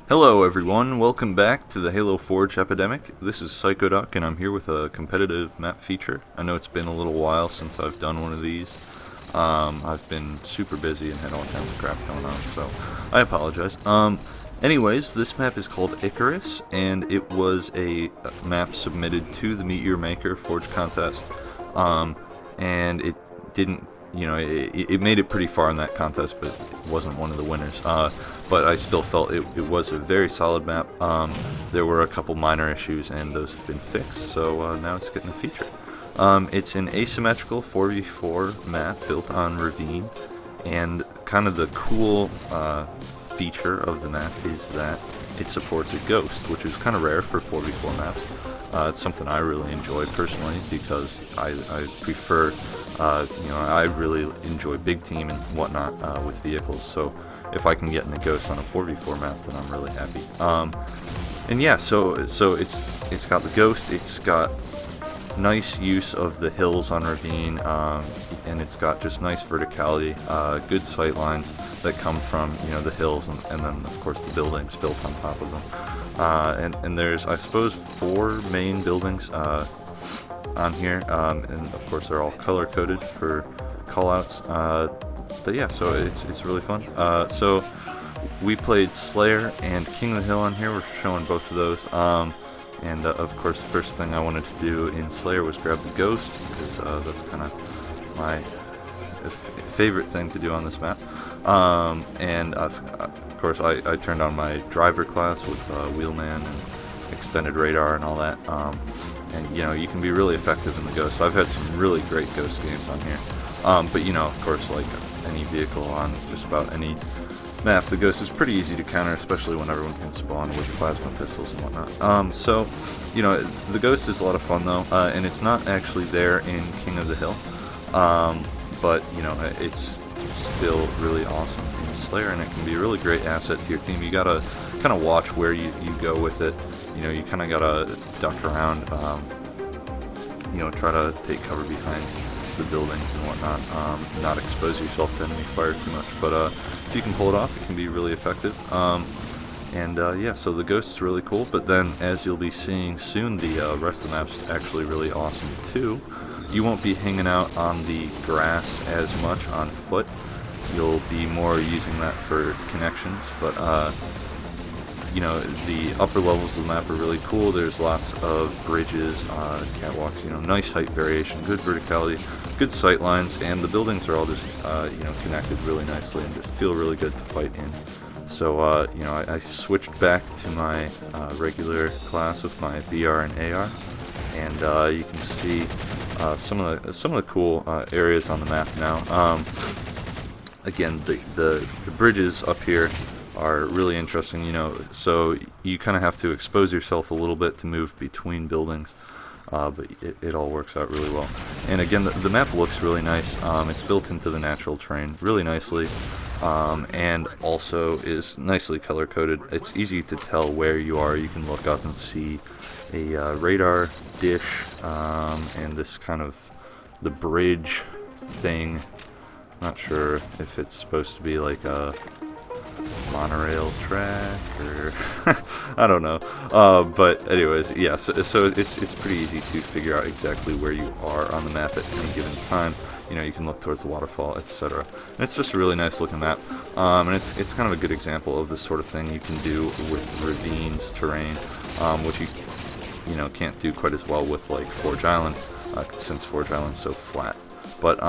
Hello everyone, welcome back to the Halo Forge Epidemic. This is Psychoduck and I'm here with a competitive map feature. I know it's been a little while since I've done one of these. I've been super busy and had all kinds of crap going on, so I apologize. Anyways, this map is called Icarus, and it was a map submitted to the Meet Your Maker Forge contest, and it didn't, it made it pretty far in that contest, but it wasn't one of the winners. But I still felt it was a very solid map. There were a couple minor issues, and those have been fixed, so now it's getting a feature. It's an asymmetrical 4v4 map built on Ravine, and kind of the cool feature of the map is that it supports a ghost, which is kind of rare for 4v4 maps. It's something I really enjoy personally because I prefer, I really enjoy big team and whatnot with vehicles, so if I can get in the ghost on a 4v4 map, then I'm really happy. And yeah, so it's got the ghost, it's got nice use of the hills on Ravine, and it's got just nice verticality, good sight lines that come from the hills, and then of course the buildings built on top of them. And there's, I suppose, 4 main buildings on here, and of course they're all color coded for callouts. But yeah, so it's really fun. So we played Slayer and King of the Hill on here. We're showing both of those. And of course, the first thing I wanted to do in Slayer was grab the ghost, because that's kind of my favorite thing to do on this map. And of course, I turned on my driver class with wheelman and extended radar and all that. And you can be really effective in the ghost. I've had some really great ghost games on here. But of course, like any vehicle on just about any map, the ghost is pretty easy to counter, especially when everyone can spawn with plasma pistols and whatnot. So the ghost is a lot of fun though, and it's not actually there in King of the Hill, but it's still really awesome in Slayer, and it can be a really great asset to your team. You gotta kind of watch where you go with it. You kind of gotta duck around, try to take cover behind the buildings and whatnot, not expose yourself to enemy fire too much, but if you can pull it off, it can be really effective. Yeah, so the ghost is really cool, but then as you'll be seeing soon, the rest of the map's actually really awesome too. You won't be hanging out on the grass as much on foot. You'll be more using that for connections, but the upper levels of the map are really cool. There's lots of bridges, catwalks, nice height variation, good verticality, good sight lines, and the buildings are all just, connected really nicely and just feel really good to fight in. So, I switched back to my regular class with my VR and AR, and you can see some of the cool areas on the map now. Again, the bridges up here are really interesting, so you kind of have to expose yourself a little bit to move between buildings, but it all works out really well. And again, the map looks really nice. It's built into the natural terrain really nicely, and also is nicely color coded. It's easy to tell where you are. You can look up and see a radar dish, and this kind of the bridge thing. Not sure if it's supposed to be like a monorail track or I don't know, but anyways, yeah, so it's pretty easy to figure out exactly where you are on the map at any given time. You can look towards the waterfall, etc. And it's just a really nice looking map, and it's kind of a good example of the sort of thing you can do with Ravine's terrain, which you can't do quite as well with like Forge Island, since Forge Island's so flat. But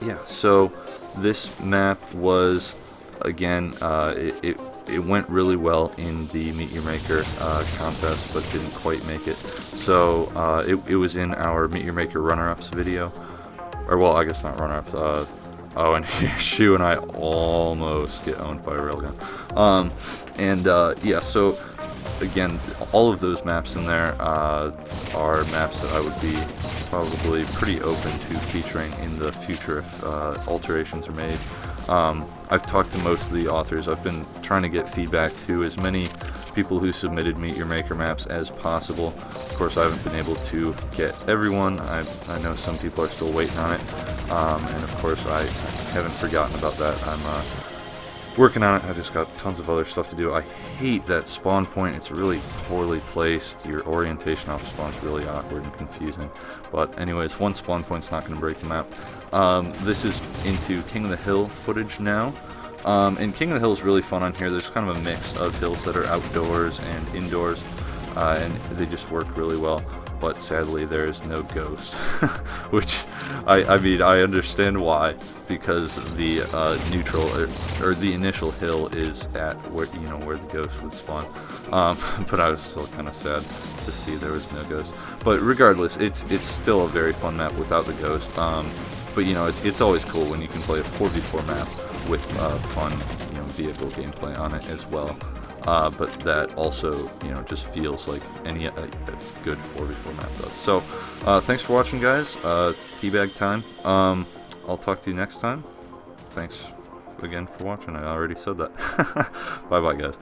yeah, so this map was, again, it went really well in the Meet Your Maker contest, but didn't quite make it. So it was in our Meet Your Maker runner-ups video, or well, I guess not runner-ups. Oh, and Shu and I almost get owned by a railgun. Yeah, so again, all of those maps in there are maps that I would be probably pretty open to featuring in the future if alterations are made. I've talked to most of the authors. I've been trying to get feedback to as many people who submitted Meet Your Maker maps as possible. Of course, I haven't been able to get everyone. I know some people are still waiting on it, and of course I haven't forgotten about that. I'm working on it. I just got tons of other stuff to do. I hate that spawn point. It's really poorly placed. Your orientation off spawn is really awkward and confusing. But anyways, one spawn point's not going to break the map. This is into King of the Hill footage now. And King of the Hill is really fun on here. There's kind of a mix of hills that are outdoors and indoors, and they just work really well. But sadly, there is no ghost, which I mean I understand why, because the neutral or the initial hill is at where where the ghost would spawn. But I was still kind of sad to see there was no ghost. But regardless, it's still a very fun map without the ghost. But it's always cool when you can play a 4v4 map with fun vehicle gameplay on it as well. But that also just feels like any a good 4v4 map does. So thanks for watching, guys. Teabag time. I'll talk to you next time. Thanks again for watching. I already said that. Bye bye, guys.